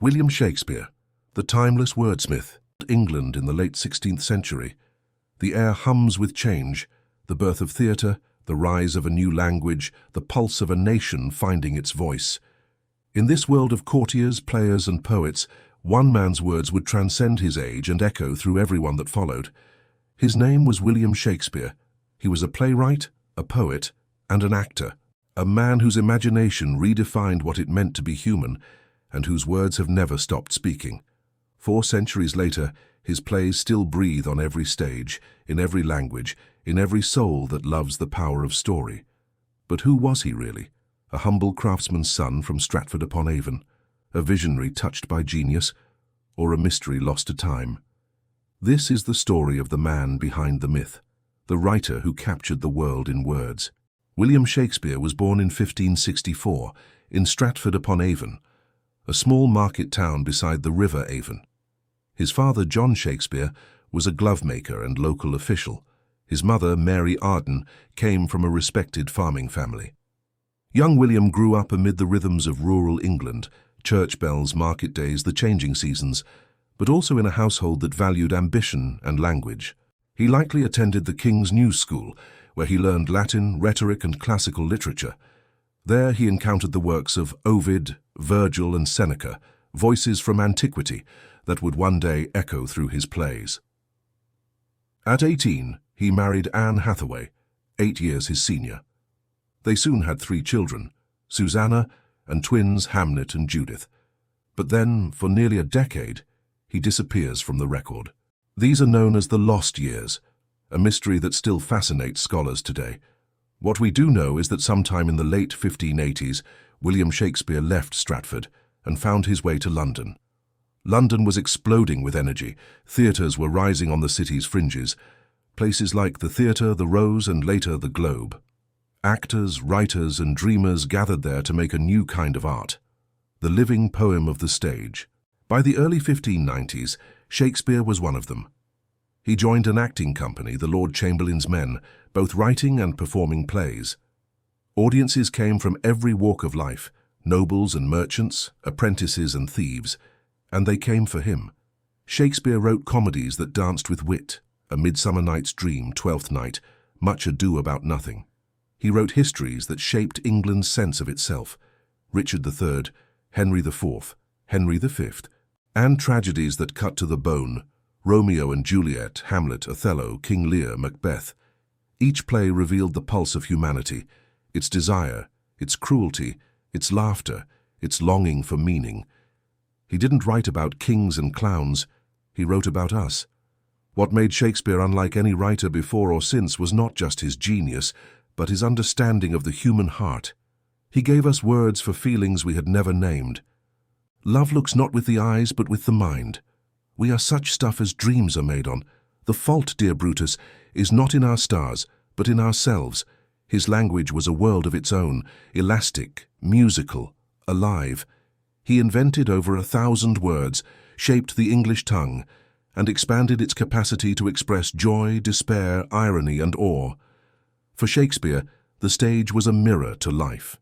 William Shakespeare, the timeless wordsmith, England in the late 16th century. The air hums with change, the birth of theatre, the rise of a new language, the pulse of a nation finding its voice. In this world of courtiers, players and poets, one man's words would transcend his age and echo through everyone that followed. His name was William Shakespeare. He was a playwright, a poet, and an actor, a man whose imagination redefined what it meant to be human, and whose words have never stopped speaking. 4 centuries later, his plays still breathe on every stage, in every language, in every soul that loves the power of story. But who was he really? A humble craftsman's son from Stratford-upon-Avon, a visionary touched by genius, or a mystery lost to time? This is the story of the man behind the myth, the writer who captured the world in words. William Shakespeare was born in 1564 in Stratford-upon-Avon, a small market town beside the River Avon. His father, John Shakespeare, was a glovemaker and local official. His mother, Mary Arden, came from a respected farming family. Young William grew up amid the rhythms of rural England, church bells, market days, the changing seasons, but also in a household that valued ambition and language. He likely attended the King's New School, where he learned Latin, rhetoric, and classical literature. There he encountered the works of Ovid, Virgil, and Seneca, voices from antiquity that would one day echo through his plays. At 18, he married Anne Hathaway, 8 years his senior. They soon had 3 children, Susanna and twins Hamnet and Judith. But then, for nearly a decade, he disappears from the record. These are known as the lost years, a mystery that still fascinates scholars today. What we do know is that sometime in the late 1580s, William Shakespeare left Stratford and found his way to London. London was exploding with energy. Theatres were rising on the city's fringes, places like the Theatre, the Rose, and later the Globe. Actors, writers, and dreamers gathered there to make a new kind of art, the living poem of the stage. By the early 1590s, Shakespeare was one of them. He joined an acting company, the Lord Chamberlain's Men, both writing and performing plays. Audiences came from every walk of life, nobles and merchants, apprentices and thieves, and they came for him. Shakespeare wrote comedies that danced with wit, A Midsummer Night's Dream, Twelfth Night, Much Ado About Nothing. He wrote histories that shaped England's sense of itself, Richard III, Henry IV, Henry V, and tragedies that cut to the bone, Romeo and Juliet, Hamlet, Othello, King Lear, Macbeth. Each play revealed the pulse of humanity, its desire, its cruelty, its laughter, its longing for meaning. He didn't write about kings and clowns, he wrote about us. What made Shakespeare unlike any writer before or since was not just his genius, but his understanding of the human heart. He gave us words for feelings we had never named. Love looks not with the eyes, but with the mind. We are such stuff as dreams are made on. The fault, dear Brutus, is not in our stars, but in ourselves. His language was a world of its own, elastic, musical, alive. He invented over 1,000 words, shaped the English tongue, and expanded its capacity to express joy, despair, irony, and awe. For Shakespeare, the stage was a mirror to life.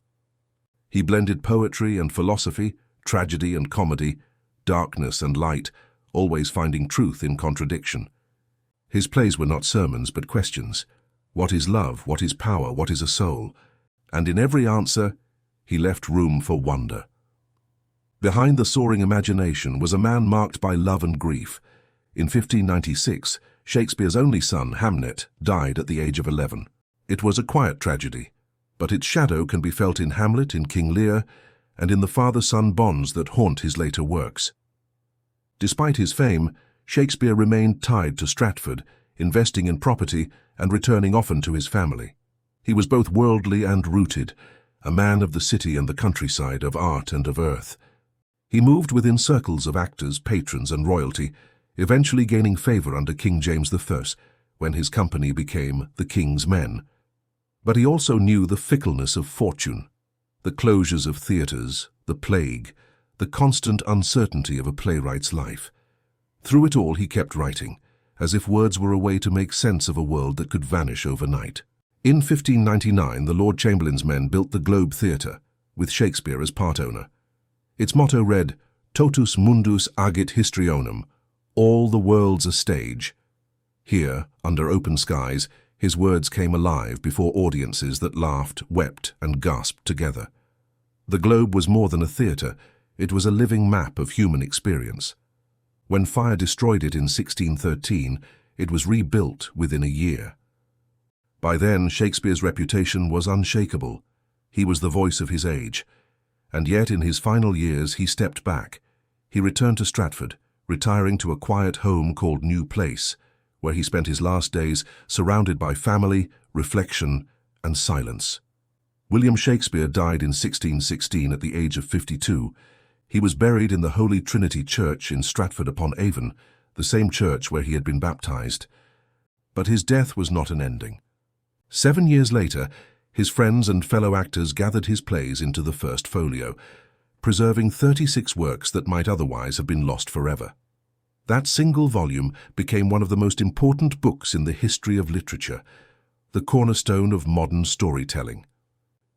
He blended poetry and philosophy, tragedy and comedy, darkness and light, always finding truth in contradiction. His plays were not sermons but questions. What is love? What is power? What is a soul? And in every answer, he left room for wonder. Behind the soaring imagination was a man marked by love and grief. In 1596, Shakespeare's only son, Hamnet, died at the age of 11. It was a quiet tragedy, but its shadow can be felt in Hamlet, in King Lear, and in the father-son bonds that haunt his later works. Despite his fame, Shakespeare remained tied to Stratford, investing in property and returning often to his family. He was both worldly and rooted, a man of the city and the countryside, of art and of earth. He moved within circles of actors, patrons, and royalty, eventually gaining favor under King James I, when his company became the King's Men. But he also knew the fickleness of fortune, the closures of theatres, the plague, the constant uncertainty of a playwright's life. Through it all he kept writing, as if words were a way to make sense of a world that could vanish overnight. In 1599, the Lord Chamberlain's Men built the Globe Theatre, with Shakespeare as part owner. Its motto read, Totus mundus agit histrionem, all the world's a stage. Here, under open skies, his words came alive before audiences that laughed, wept, and gasped together. The globe was more than a theatre, it was a living map of human experience. When fire destroyed it in 1613, it was rebuilt within a year. By then, Shakespeare's reputation was unshakable. He was the voice of his age. And yet, in his final years, he stepped back. He returned to Stratford, retiring to a quiet home called New Place, where he spent his last days surrounded by family, reflection, and silence. William Shakespeare died in 1616 at the age of 52. He was buried in the Holy Trinity Church in Stratford-upon-Avon, the same church where he had been baptized. But his death was not an ending. 7 years later, his friends and fellow actors gathered his plays into the first folio, preserving 36 works that might otherwise have been lost forever. That single volume became one of the most important books in the history of literature, the cornerstone of modern storytelling.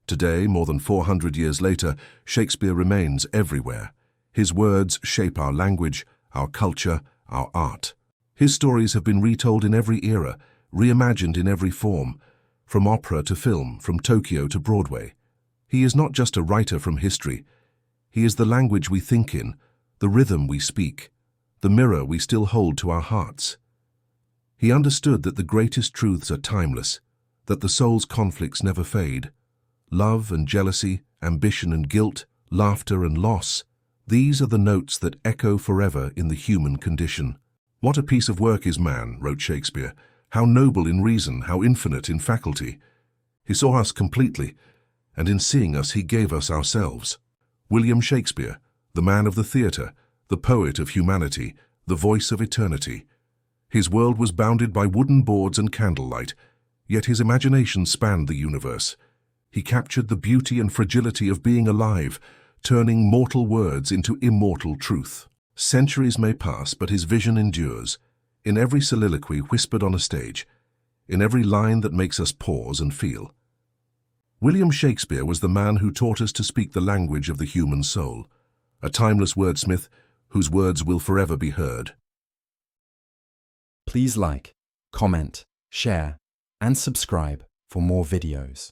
Today, more than 400 years later, Shakespeare remains everywhere. His words shape our language, our culture, our art. His stories have been retold in every era, reimagined in every form, from opera to film, from Tokyo to Broadway. He is not just a writer from history. He is the language we think in, the rhythm we speak, the mirror we still hold to our hearts. He understood that the greatest truths are timeless, that the soul's conflicts never fade. Love and jealousy, ambition and guilt, laughter and loss, these are the notes that echo forever in the human condition. What a piece of work is man, wrote Shakespeare. How noble in reason, how infinite in faculty. He saw us completely, and in seeing us he gave us ourselves. William Shakespeare, the man of the theatre, the poet of humanity, the voice of eternity. His world was bounded by wooden boards and candlelight, yet his imagination spanned the universe. He captured the beauty and fragility of being alive, turning mortal words into immortal truth. Centuries may pass, but his vision endures. In every soliloquy whispered on a stage, in every line that makes us pause and feel. William Shakespeare was the man who taught us to speak the language of the human soul, a timeless wordsmith whose words will forever be heard. Please like, comment, share, and subscribe for more videos.